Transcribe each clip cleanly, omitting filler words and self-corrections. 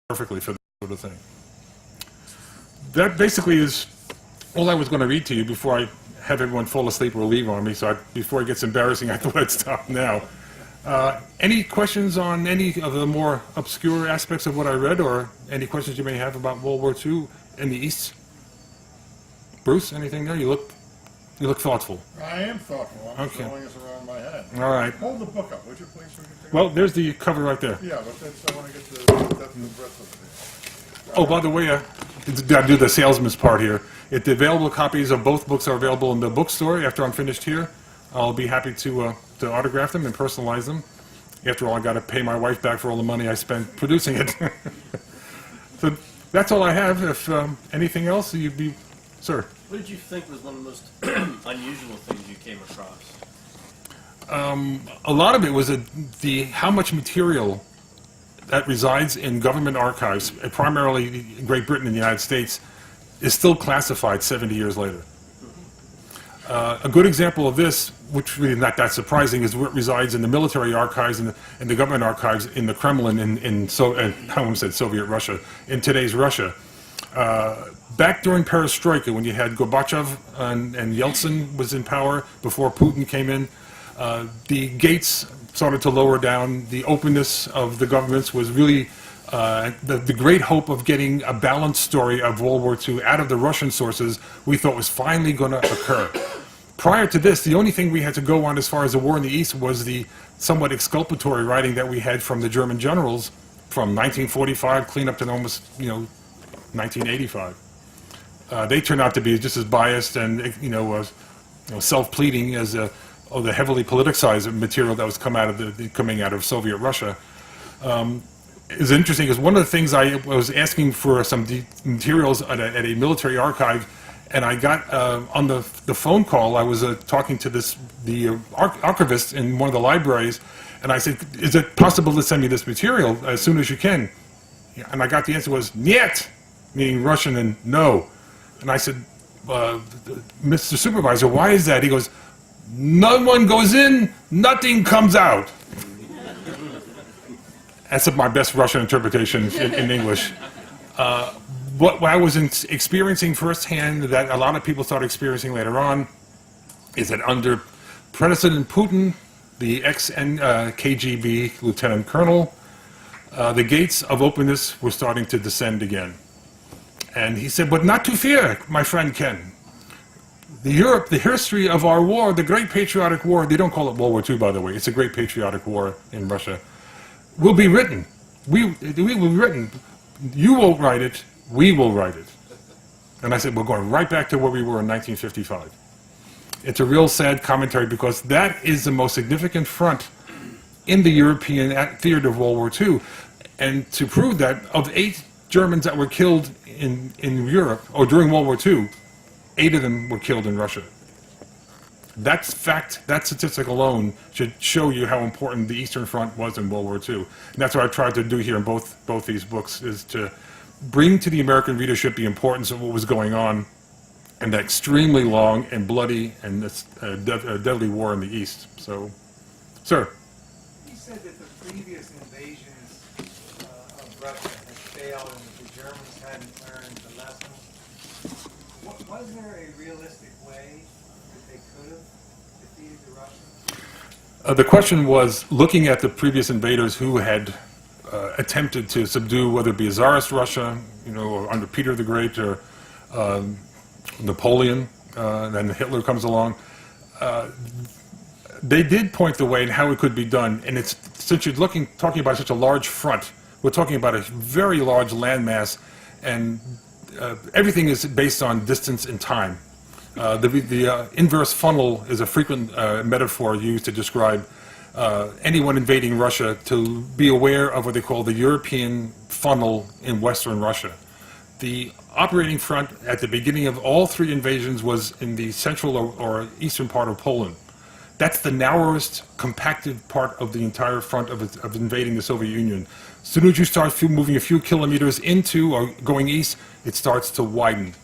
perfectly for this sort of thing. That basically is all I was going to read to you before I have everyone fall asleep or leave on me. So before it gets embarrassing, I thought I'd stop now. Any questions on any of the more obscure aspects of what I read, or any questions you may have about World War II in the East? Bruce, anything there? You look thoughtful. I am thoughtful. I'm Okay. showing us around my head. All right. Hold the book up, would you please? So we can take Well, there's the cover right there. yeah, but that's, I want to get the depth and breadth of it. Oh, by the way, I do the salesman's part here. If the available copies of both books are available in the bookstore after I'm finished here, I'll be happy to autograph them and personalize them. After all, I got to pay my wife back for all the money I spent producing it. So that's all I have. If anything else, you'd be, sir. What did you think was one of the most unusual things you came across? A lot of it was how much material that resides in government archives, primarily in Great Britain and the United States, is still classified 70 years later. A good example of this, which really not that surprising, is what resides in the military archives and the government archives in the Kremlin I almost said Soviet Russia, in today's Russia. Back during Perestroika, when you had Gorbachev and Yeltsin was in power before Putin came in, the gates started to lower down. The openness of the governments was really the great hope of getting a balanced story of World War II out of the Russian sources we thought was finally going to occur. Prior to this, the only thing we had to go on as far as the war in the East was the somewhat exculpatory writing that we had from the German generals from 1945 clean up to almost 1985. They turned out to be just as biased and self-pleading as the heavily politicized material that was coming out of Soviet Russia. It's interesting because one of the things I was asking for some materials at a military archive, and I got on the phone call. I was talking to the archivist in one of the libraries, and I said, "Is it possible to send me this material as soon as you can?" And I got the answer was "Niet," meaning Russian and no. And I said, "Mr. Supervisor, why is that?" He goes, "No one goes in, nothing comes out." That's my best Russian interpretation in English. What I was experiencing firsthand, that a lot of people started experiencing later on, is that under President Putin, the ex-KGB lieutenant colonel, the gates of openness were starting to descend again. And he said, "But not to fear, my friend Ken. The history of our war, the Great Patriotic War," they don't call it World War II, by the way, it's a Great Patriotic War in Russia, "will be written. We will be written. You won't write it, we will write it." And I said, we're going right back to where we were in 1955. It's a real sad commentary because that is the most significant front in the European theater of World War II. And to prove that, of 8 Germans that were killed in Europe, or during World War II, 8 of them were killed in Russia. That fact, that statistic alone should show you how important the Eastern Front was in World War II. And that's what I tried to do here in both these books, is to bring to the American readership the importance of what was going on in that extremely long and bloody and deadly war in the East. So, sir. You said that the previous invasions of Russia had failed and that the Germans hadn't learned the lesson. Was there a realistic way that they could have defeated the Russians? The question was, looking at the previous invaders who had attempted to subdue, whether it be Tsarist Russia, or under Peter the Great, or Napoleon, and then Hitler comes along, they did point the way in how it could be done. And it's, since you're talking about such a large front, we're talking about a very large landmass, and everything is based on distance and time. The inverse funnel is a frequent metaphor used to describe anyone invading Russia, to be aware of what they call the European funnel in Western Russia. The operating front at the beginning of all 3 invasions was in the central or eastern part of Poland. That's the narrowest, compacted part of the entire front of invading the Soviet Union. As soon as you start moving a few kilometers into or going east, it starts to widen.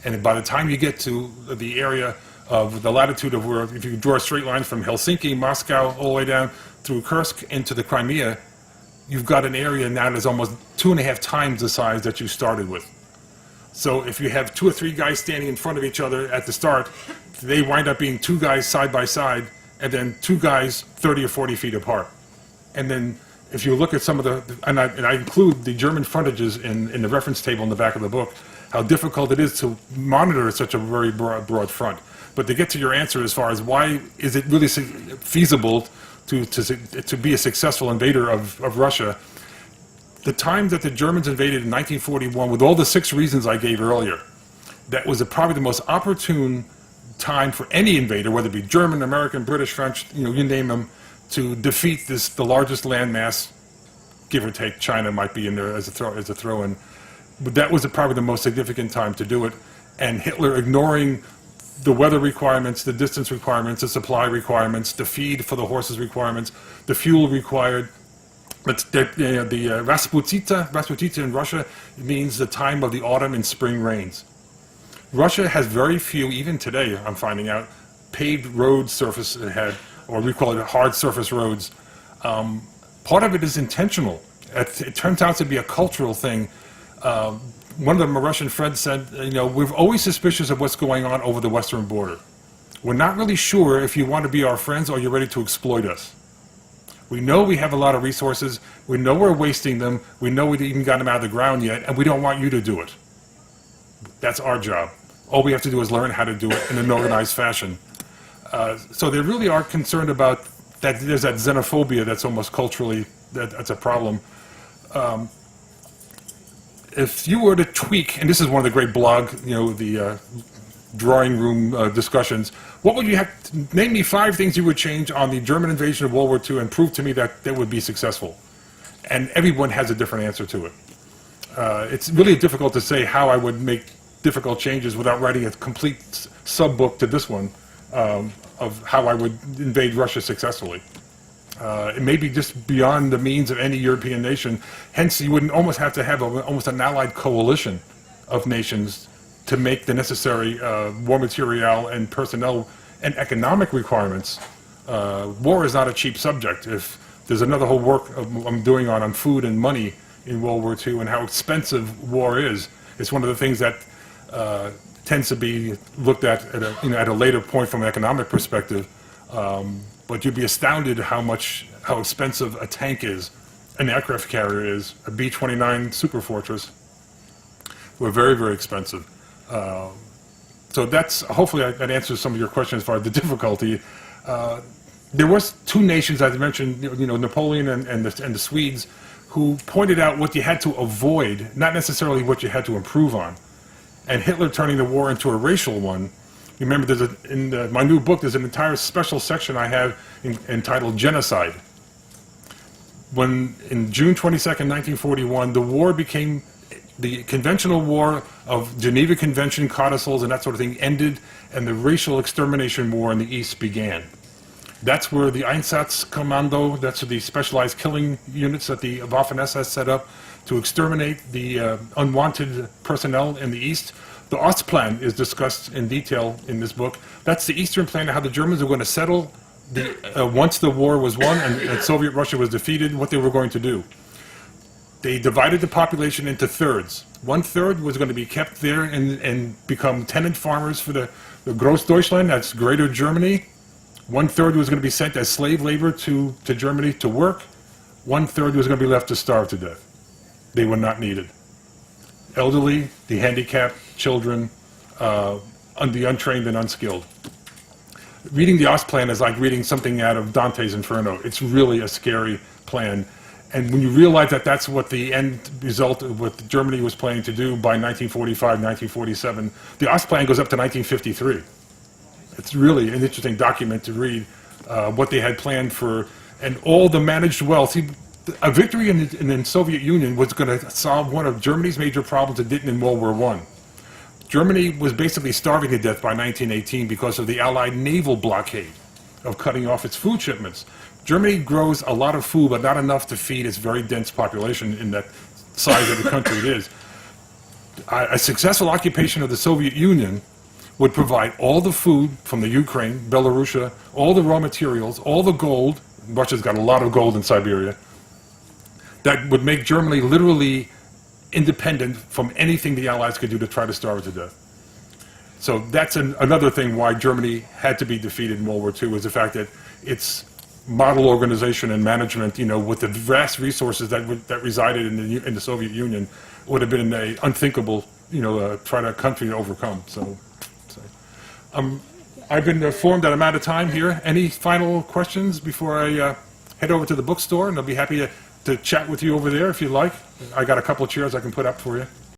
And by the time you get to the area of the latitude of where, if you draw a straight line from Helsinki, Moscow, all the way down through Kursk into the Crimea, you've got an area now that's almost 2.5 times the size that you started with. So if you have 2 or 3 guys standing in front of each other at the start, they wind up being 2 guys side by side, and then 2 guys 30 or 40 feet apart. And then if you look at some of and I include the German frontages in the reference table in the back of the book, how difficult it is to monitor such a very broad front. But to get to your answer as far as why is it really feasible to be a successful invader of Russia, the time that the Germans invaded in 1941, with all the 6 reasons I gave earlier, that was probably the most opportune time for any invader, whether it be German, American, British, French, you name them, to defeat the largest landmass, give or take. China might be in there as a throw-in, but that was probably the most significant time to do it. And Hitler, ignoring the weather requirements, the distance requirements, the supply requirements, the feed for the horses requirements, the fuel required. But the Rasputita in Russia means the time of the autumn and spring rains. Russia has very few, even today, I'm finding out, paved road surface it had, or we call it hard surface roads. Part of it is intentional. It turns out to be a cultural thing. One of my Russian friends said, we're always suspicious of what's going on over the western border. We're not really sure if you want to be our friends or you're ready to exploit us. We know we have a lot of resources. We know we're wasting them. We know we haven't even got them out of the ground yet, and we don't want you to do it. That's our job. All we have to do is learn how to do it in an organized fashion. So they really are concerned about that. There's that xenophobia that's almost culturally, that's a problem. If you were to tweak, and this is one of the great blog, the drawing room discussions, what would you have, name me 5 things you would change on the German invasion of World War II and prove to me that they would be successful. And everyone has a different answer to it. It's really difficult to say how I would make difficult changes without writing a complete sub-book to this one of how I would invade Russia successfully. It may be just beyond the means of any European nation. Hence, you would almost have to have almost an allied coalition of nations to make the necessary war material and personnel and economic requirements. War is not a cheap subject. If there's another whole work I'm doing on food and money in World War II and how expensive war is, it's one of the things that tends to be looked at at a later point from an economic perspective. But you'd be astounded how expensive a tank is, an aircraft carrier is, a B-29 Superfortress. Were very, very expensive. So that's, hopefully that answers some of your questions as far as the difficulty. There was 2 nations, as I mentioned, Napoleon and the Swedes, who pointed out what you had to avoid, not necessarily what you had to improve on. And Hitler turning the war into a racial one. Remember, in my new book, there's an entire special section I have entitled Genocide. When, in June 22nd, 1941, the war became, the conventional war of Geneva Convention, codicils, and that sort of thing ended, and the racial extermination war in the East began. That's where the Einsatzkommando, that's the specialized killing units that the Waffen-SS set up to exterminate the unwanted personnel in the East. The Ostplan is discussed in detail in this book. That's the Eastern plan of how the Germans were going to settle once the war was won and Soviet Russia was defeated, what they were going to do. They divided the population into thirds. 1/3 was going to be kept there and become tenant farmers for the Großdeutschland, that's Greater Germany. 1/3 was going to be sent as slave labor to Germany to work. 1/3 was going to be left to starve to death. They were not needed. Elderly, the handicapped, children, the untrained and unskilled. Reading the Ostplan is like reading something out of Dante's Inferno. It's really a scary plan. And when you realize that that's what the end result of what Germany was planning to do by 1945, 1947, the Ostplan goes up to 1953. It's really an interesting document to read what they had planned for, and all the managed wealth. See, a victory in the Soviet Union was going to solve one of Germany's major problems it didn't in World War I. Germany was basically starving to death by 1918 because of the Allied naval blockade of cutting off its food shipments. Germany grows a lot of food, but not enough to feed its very dense population in that size of the country it is. A successful occupation of the Soviet Union would provide all the food from the Ukraine, Belarusia, all the raw materials, all the gold. Russia's got a lot of gold in Siberia. that would make Germany literally independent from anything the Allies could do to try to starve it to death. So that's another thing why Germany had to be defeated in World War II, was the fact that its model organization and management, with the vast resources that resided in the Soviet Union, would have been a unthinkable, country to overcome. So I've been informed that I'm out of time here. Any final questions before I head over to the bookstore? And I'll be happy to chat with you over there if you like. I got a couple of chairs I can put up for you.